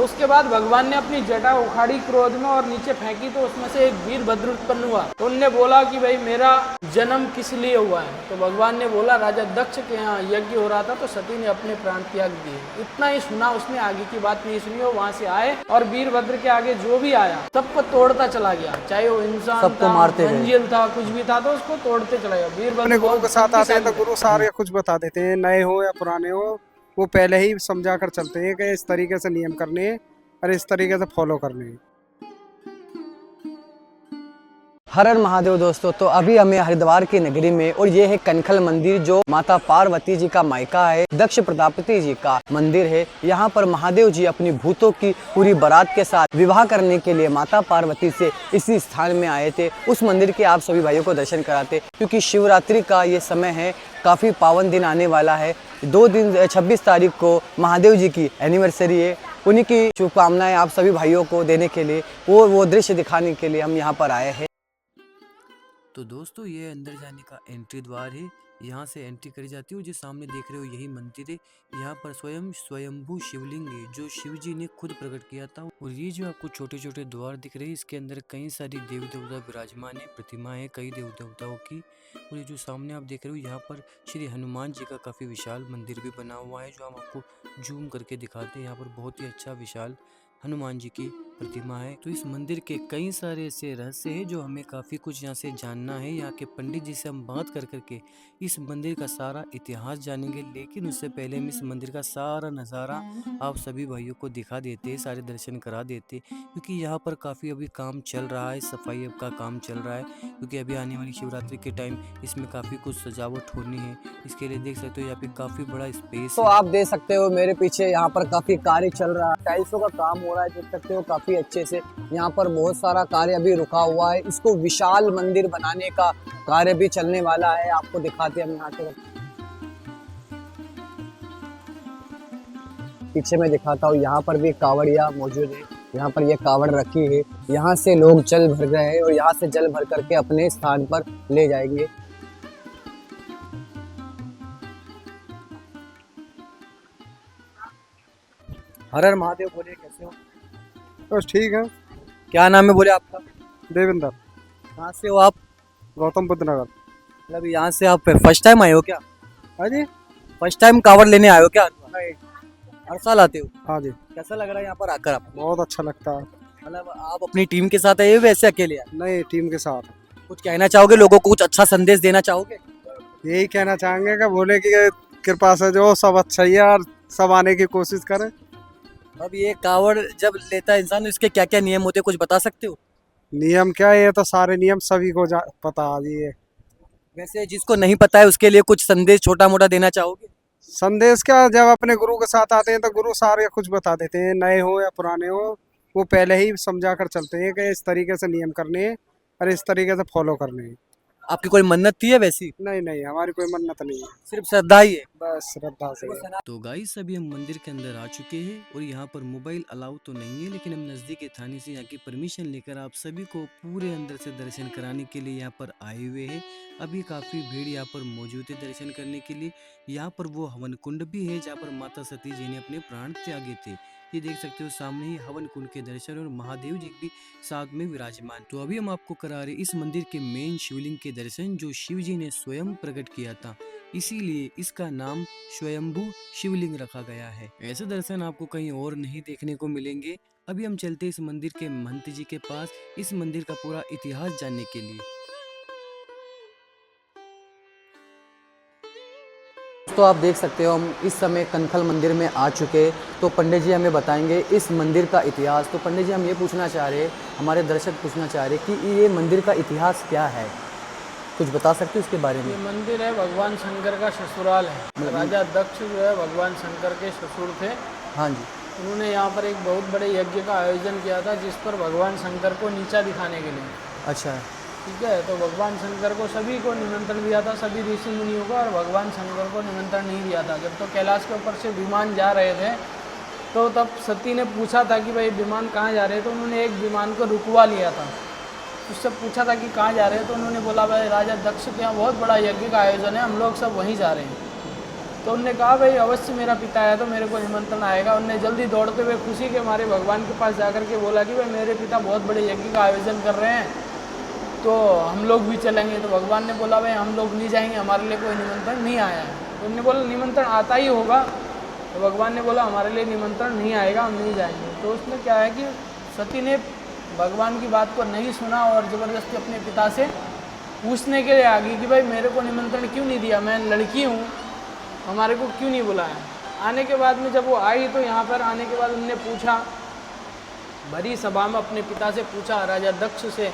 तो उसके बाद भगवान ने अपनी जटा उखाड़ी क्रोध में और नीचे फेंकी, तो उसमें से एक वीरभद्र उत्पन्न हुआ। तो उनने बोला कि भाई मेरा जन्म किस लिए हुआ है? तो भगवान ने बोला राजा दक्ष के यहाँ यज्ञ हो रहा था तो सती ने अपने प्राण त्याग दिए। इतना ही सुना उसने, आगे की बात नहीं सुनी। वो वहां से आए और वीरभद्र के आगे जो भी आया सबको तोड़ता चला गया, चाहे वो इंसान सबको था, मारते गए। मंजिल था, कुछ भी था, तो उसको तोड़ते चला गया। वीरभद्र अपने गुरु के साथ आते हैं तो शक्तिशाली गुरु सारे कुछ बता देते हैं, नए हो या पुराने हो, वो पहले ही समझा कर चलते हैं कि इस तरीके से नियम करने हैं और इस तरीके से फॉलो करने हैं। हर हर महादेव दोस्तों, तो अभी हमें हरिद्वार की नगरी में, और ये है कनखल मंदिर जो माता पार्वती जी का मायका है, दक्ष प्रजापति जी का मंदिर है। यहाँ पर महादेव जी अपनी भूतों की पूरी बारात के साथ विवाह करने के लिए माता पार्वती से इसी स्थान में आए थे। उस मंदिर के आप सभी भाइयों को दर्शन कराते, क्योंकि शिवरात्रि का ये समय है, काफ़ी पावन दिन आने वाला है। 2 दिन 26 तारीख को महादेव जी की एनिवर्सरी है। उन्हीं की शुभकामनाएं आप सभी भाइयों को देने के लिए, वो दृश्य दिखाने के लिए हम यहाँ पर आए हैं। तो दोस्तों, ये अंदर जाने का एंट्री द्वार है। यहाँ से एंट्री करी जाती है। जो सामने देख रहे हो यही मंदिर है। यहाँ पर स्वयंभू शिवलिंग है जो शिव जी ने खुद प्रकट किया था। और ये जो आपको छोटे छोटे द्वार दिख रहे हैं, इसके अंदर कई सारी देवी देवता विराजमान है, प्रतिमा है कई देवी देवताओं की। और ये जो सामने आप देख रहे हो, यहाँ पर श्री हनुमान जी का काफ़ी विशाल मंदिर भी बना हुआ है, जो हम आपको जूम करके दिखाते हैं। यहाँ पर बहुत ही अच्छा विशाल हनुमान जी की प्रतिमा है। तो इस मंदिर के कई सारे ऐसे रहस्य हैं जो हमें काफ़ी कुछ यहाँ से जानना है। यहाँ के पंडित जी से हम बात कर करके इस मंदिर का सारा इतिहास जानेंगे। लेकिन उससे पहले हम इस मंदिर का सारा नज़ारा आप सभी भाइयों को दिखा देते, सारे दर्शन करा देते, क्योंकि यहाँ पर काफ़ी अभी काम चल रहा है, सफाई का काम चल रहा है। क्योंकि अभी आने वाली शिवरात्रि के टाइम इसमें काफ़ी कुछ सजावट होनी है। इसके लिए देख सकते हो यहाँ पे काफ़ी बड़ा स्पेस तो है। आप देख सकते हो मेरे पीछे यहाँ पर काफी कार्य चल रहा है, टाइल्सों का काम हो रहा है, देख सकते हो काफी अच्छे से। यहाँ पर बहुत सारा कार्य अभी रुका हुआ है। इसको विशाल मंदिर बनाने का कार्य भी चलने वाला है। आपको दिखाते हैं हम यहाँ से, पीछे में दिखाता हूँ। यहाँ पर भी कावड़िया मौजूद है। यहाँ पर ये कावड़ रखी है। यहाँ से लोग जल भर गए हैं और यहाँ से जल भर करके अपने स्थान पर ले जाएंगे। हर हर महादेव, बोलिए कैसे हो? बस ठीक है। क्या नाम है बोले आपका? देवेंद्र, कहाँ से हो आप? गौतम बुद्ध नगर। मतलब यहाँ से आप फर्स्ट टाइम आए हो क्या? हाँ जी। फर्स्ट टाइम कावड़ लेने आए हो क्या? नहीं। हर साल आते हो? हाँ जी, कैसा लग रहा है यहाँ पर आकर आपको? बहुत अच्छा लगता है। मतलब आप अपनी टीम के साथ आए हो वैसे अकेले आए? नई टीम के साथ कुछ कहना चाहोगे लोगों को, कुछ अच्छा संदेश देना चाहोगे? यही कहना चाहेंगे कि भोले की कृपा से जो सब अच्छा ही है और सब आने की कोशिश करें। अब ये कावड़ जब लेता है इंसान, तो इसके क्या क्या नियम होते हैं, कुछ बता सकते हो? नियम क्या है, ये तो सारे नियम सभी को पता है जी। ये वैसे जिसको नहीं पता है उसके लिए कुछ संदेश छोटा मोटा देना चाहोगे? संदेश क्या, जब अपने गुरु के साथ आते हैं तो गुरु सारे कुछ बता देते हैं, नए हो या पुराने हो, वो पहले ही समझा कर चलते हैं कि इस तरीके से नियम करने हैं और इस तरीके से फॉलो करने हैं। आपकी कोई मन्नत थी है वैसी? नहीं नहीं, हमारी कोई मन्नत नहीं है, सिर्फ श्रद्धा ही है? बस श्रद्धा से है। तो गाइस, अभी हम मंदिर के अंदर आ चुके हैं और यहाँ पर मोबाइल अलाउ तो नहीं है, लेकिन हम नज़दीक थाने से यहाँ की परमिशन लेकर आप सभी को पूरे अंदर से दर्शन कराने के लिए यहाँ पर आए हुए हैं। अभी काफ़ी भीड़ यहाँ पर मौजूद है दर्शन करने के लिए। यहाँ पर वो हवन कुंड भी है जहाँ पर माता सती जी ने अपने प्राण त्यागे थे। ये देख सकते हो सामने ही हवन कुंड के दर्शन, और महादेव जी भी साथ में विराजमान। तो अभी हम आपको करा रहे इस मंदिर के मेन शिवलिंग के दर्शन, जो शिव जी ने स्वयं प्रकट किया था, इसीलिए इसका नाम स्वयंभू शिवलिंग रखा गया है। ऐसे दर्शन आपको कहीं और नहीं देखने को मिलेंगे। अभी हम चलते इस मंदिर के महंत जी के पास, इस मंदिर का पूरा इतिहास जानने के लिए। तो आप देख सकते हो हम इस समय कनखल मंदिर में आ चुके हैं। तो पंडित जी हमें बताएंगे इस मंदिर का इतिहास। तो पंडित जी हम ये पूछना चाह रहे हैं, हमारे दर्शक पूछना चाह रहे हैं कि ये मंदिर का इतिहास क्या है, कुछ बता सकते हो इसके बारे में? ये मंदिर है भगवान शंकर का ससुराल है। राजा दक्ष जो है भगवान शंकर के ससुर थे। हाँ जी। उन्होंने यहाँ पर एक बहुत बड़े यज्ञ का आयोजन किया था, जिस पर भगवान शंकर को नीचा दिखाने के लिए। अच्छा। ठीक है, तो भगवान शंकर को सभी को निमंत्रण दिया था, सभी ऋषि मुनियों को, और भगवान शंकर को निमंत्रण नहीं दिया था। जब तो कैलाश के ऊपर से विमान जा रहे थे, तो तब सती ने पूछा था कि भाई विमान कहाँ जा रहे हैं, तो उन्होंने एक विमान को रुकवा लिया था। उससे पूछा था कि कहाँ जा रहे हैं, तो उन्होंने बोला भाई राजा दक्ष के यहाँ बहुत बड़ा यज्ञ का आयोजन है, हम लोग सब वहीं जा रहे हैं। तो उनने कहा भाई अवश्य मेरा पिता आया तो मेरे को निमंत्रण आएगा। उनने जल्दी दौड़ते हुए खुशी के मारे भगवान के पास जाकर के बोला कि भाई मेरे पिता बहुत बड़े यज्ञ का आयोजन कर रहे हैं, तो हम लोग भी चलेंगे। तो भगवान ने बोला भाई हम लोग नहीं जाएंगे, हमारे लिए कोई निमंत्रण नहीं आया है। तो उन्होंने बोला निमंत्रण आता ही होगा। तो भगवान ने बोला हमारे लिए निमंत्रण नहीं आएगा, हम नहीं जाएंगे। तो उसमें क्या है कि सती ने भगवान की बात को नहीं सुना और ज़बरदस्ती अपने पिता से पूछने के लिए आ गई कि भाई मेरे को निमंत्रण क्यों नहीं दिया, मैं लड़की हूँ, हमारे को क्यों नहीं बुलाया। आने के बाद में जब वो आई तो यहाँ पर आने के बाद उनने पूछा, भरी सभा में अपने पिता से पूछा, राजा दक्ष से,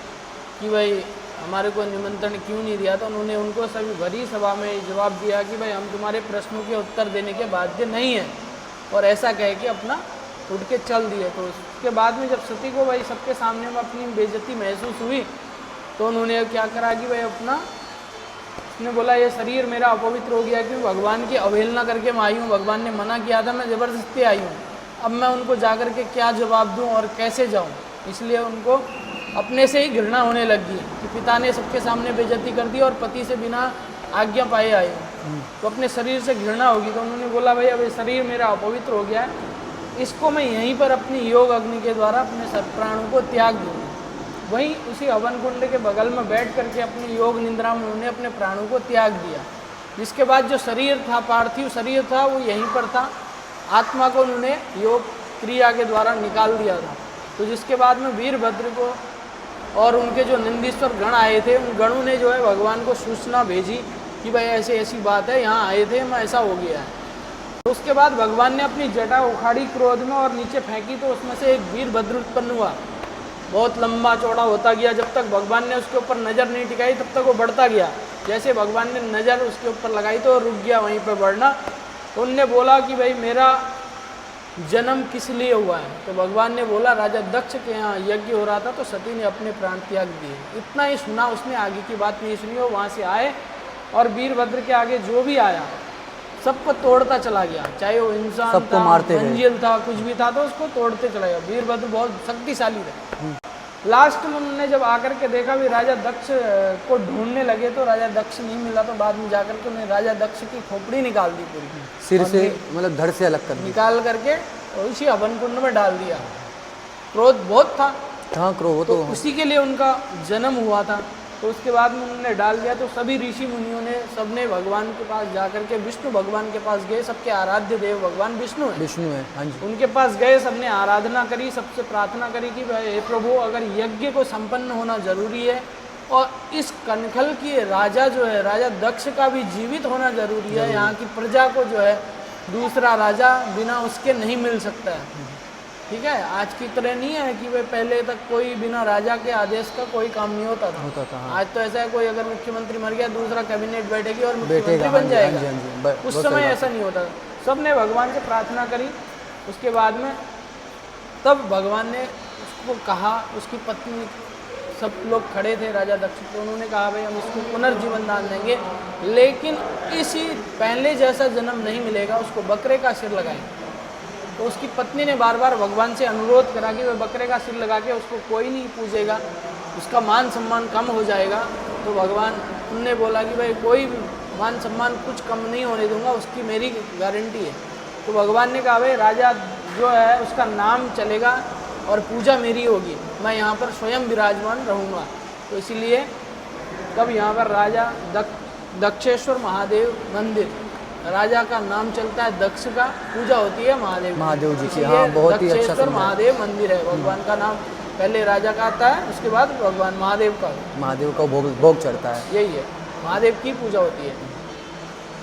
कि भाई हमारे को निमंत्रण क्यों नहीं दिया। तो उन्होंने उनको सभी भरी सभा में जवाब दिया कि भाई हम तुम्हारे प्रश्नों के उत्तर देने के बाध्य नहीं हैं, और ऐसा कह के अपना उठ के चल दिए। तो उसके बाद में जब सती को भाई सबके सामने में अपनी बेइज्जती महसूस हुई तो उन्होंने क्या करा कि भाई अपना, उसने बोला ये शरीर मेरा अपवित्र हो गया क्यों, भगवान की अवहेलना करके मैं आई हूँ, भगवान ने मना किया था, मैं ज़बरदस्ती आई हूँ, अब मैं उनको जा कर के क्या जवाब दूँ और कैसे जाऊँ। इसलिए उनको अपने से ही घृणा होने लगी कि पिता ने सबके सामने बेइज्जती कर दी और पति से बिना आज्ञा पाए आई हूँ, तो अपने शरीर से घृणा होगी। तो उन्होंने बोला भाई अब ये शरीर मेरा अपवित्र हो गया है, इसको मैं यहीं पर अपनी योग अग्नि के द्वारा अपने प्राणों को त्याग दूँगा। वहीं उसी हवन कुंड के बगल में बैठ करके अपनी योग निंद्रा में उन्होंने अपने प्राणों को त्याग दिया। जिसके बाद जो शरीर था, पार्थिव शरीर था, वो यहीं पर था, आत्मा को उन्होंने योग क्रिया के द्वारा निकाल दिया था। तो जिसके बाद में वीरभद्र को और उनके जो नंदीश्वर गण आए थे, उन गणों ने जो है भगवान को सूचना भेजी कि भाई ऐसे ऐसी बात है, यहाँ आए थे, मैं ऐसा हो गया है। तो उसके बाद भगवान ने अपनी जटा उखाड़ी क्रोध में और नीचे फेंकी, तो उसमें से एक वीरभद्र उत्पन्न हुआ। बहुत लंबा चौड़ा होता गया, जब तक भगवान ने उसके ऊपर नज़र नहीं टिकाई तब तक वो बढ़ता गया। जैसे भगवान ने नज़र उसके ऊपर लगाई तो रुक गया वहीं पर बढ़ना। तो उनने बोला कि भाई मेरा जन्म किस लिए हुआ है। तो भगवान ने बोला राजा दक्ष के यहाँ यज्ञ हो रहा था तो सती ने अपने प्राण त्याग दिए। इतना ही सुना उसने, आगे की बात नहीं सुनी। वो वहाँ से आए और वीरभद्र के आगे जो भी आया सबको तोड़ता चला गया, चाहे वो इंसान सबको था, मारते गए। मंजिल था, कुछ भी था, तो उसको तोड़ते चला गया। वीरभद्र बहुत शक्तिशाली थे। लास्ट में उन्होंने जब आकर के देखा भी राजा दक्ष को ढूंढने लगे तो राजा दक्ष नहीं मिला, तो बाद में जाकर के उन्हें राजा दक्ष की खोपड़ी निकाल दी पूरी, सिर से मतलब धड़ से अलग कर दी, निकाल करके और उसी हवन कुंड में डाल दिया। क्रोध बहुत था, हाँ क्रोध तो उसी के लिए उनका जन्म हुआ था। तो उसके बाद में उन्होंने डाल दिया। तो सभी ऋषि मुनियों ने सबने भगवान के पास जाकर के विष्णु भगवान के पास गए, सबके आराध्य देव भगवान विष्णु है, विष्णु है, हाँ जी। उनके पास गए, सबने आराधना करी, सबसे प्रार्थना करी कि भाई हे प्रभु अगर यज्ञ को संपन्न होना जरूरी है और इस कनखल की राजा जो है राजा दक्ष का भी जीवित होना जरूरी है, यहाँ की प्रजा को जो है दूसरा राजा बिना उसके नहीं मिल सकता है। ठीक है, आज की तरह नहीं है कि भाई पहले तक कोई बिना राजा के आदेश का कोई काम नहीं होता था। हाँ। आज तो ऐसा है, कोई अगर मुख्यमंत्री मर गया दूसरा कैबिनेट बैठेगी और बैठेगा, मुख्यमंत्री बन हाँ जाएगा। जी, हाँ जी, उस बहुत समय सही ऐसा नहीं होता था। सबने भगवान से प्रार्थना करी। उसके बाद में तब भगवान ने उसको कहा, उसकी पत्नी, सब लोग खड़े थे राजा दक्ष, तो उन्होंने कहा भाई हम इसको पुनर्जीवन दान देंगे, लेकिन इसी पहले जैसा जन्म नहीं मिलेगा, उसको बकरे का सिर लगाएंगे। तो उसकी पत्नी ने बार बार भगवान से अनुरोध करा कि वह बकरे का सिर लगा के उसको कोई नहीं पूजेगा, उसका मान सम्मान कम हो जाएगा। तो भगवान उनने बोला कि भाई कोई मान सम्मान कुछ कम नहीं होने दूंगा, उसकी मेरी गारंटी है। तो भगवान ने कहा भाई राजा जो है उसका नाम चलेगा और पूजा मेरी होगी, मैं यहाँ पर स्वयं विराजमान रहूँगा। तो इसीलिए तब यहाँ पर राजा दक्षेश्वर महादेव मंदिर, राजा का नाम चलता है, दक्ष का पूजा होती है महादेव जी की। हाँ, बहुत ही अच्छा दक्षेश्वर समझा। महादेव मंदिर है। भगवान का नाम पहले राजा का आता है, उसके बाद भगवान महादेव का भोग चढ़ता है, यही है, महादेव की पूजा होती है।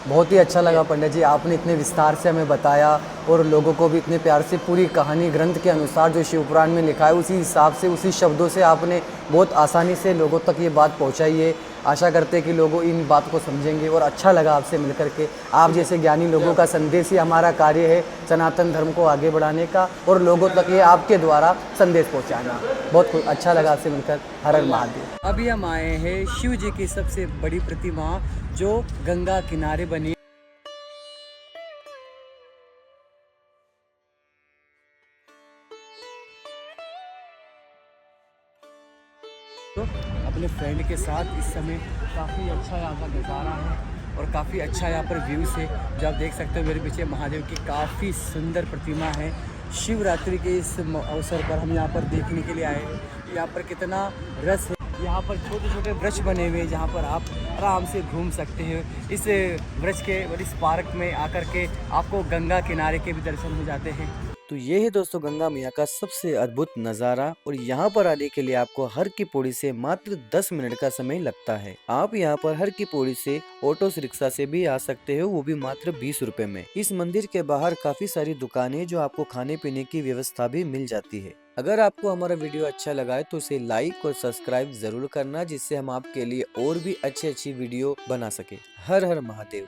बहुत ही अच्छा लगा पंडित जी, आपने इतने विस्तार से हमें बताया और लोगों को भी इतने प्यार से पूरी कहानी ग्रंथ के अनुसार जो शिवपुराण में लिखा है उसी हिसाब से उसी शब्दों से आपने बहुत आसानी से लोगों तक ये बात पहुंचाई है। आशा करते हैं कि लोग इन बात को समझेंगे और अच्छा लगा आपसे मिलकर के। आप जैसे ज्ञानी लोगों का संदेश ही हमारा कार्य है सनातन धर्म को आगे बढ़ाने का और लोगों तक ये आपके द्वारा संदेश पहुंचाना। बहुत अच्छा लगा आपसे मिलकर। हर हर महादेव। अभी हम आए हैं शिव जी की सबसे बड़ी प्रतिमा जो गंगा किनारे बनी। तो अपने फ्रेंड के साथ इस समय काफ़ी अच्छा यहाँ का नज़ारा है। और काफ़ी अच्छा यहाँ पर व्यूज़ है। जो आप देख सकते हो मेरे पीछे महादेव की काफ़ी सुंदर प्रतिमा है। शिवरात्रि के इस अवसर पर हम यहाँ पर देखने के लिए आए हैं। यहाँ पर कितना रस है। यहाँ पर छोटे छोटे वृक्ष बने हुए हैं जहाँ पर आप आराम से घूम सकते हैं। इस वृक्ष के और इस पार्क में आकर के आपको गंगा किनारे के भी दर्शन हो जाते हैं। तो ये है दोस्तों गंगा मैया का सबसे अद्भुत नज़ारा, और यहाँ पर आने के लिए आपको हर की पौड़ी से मात्र 10 मिनट का समय लगता है। आप यहाँ पर हर की पौड़ी से ऑटो रिक्शा से भी आ सकते हो, वो भी मात्र 20 रुपए में। इस मंदिर के बाहर काफी सारी दुकानें जो आपको खाने पीने की व्यवस्था भी मिल जाती है। अगर आपको हमारा वीडियो अच्छा लगा है तो इसे लाइक और सब्सक्राइब जरूर करना, जिससे हम आपके लिए और भी अच्छी वीडियो बना सके। हर हर महादेव।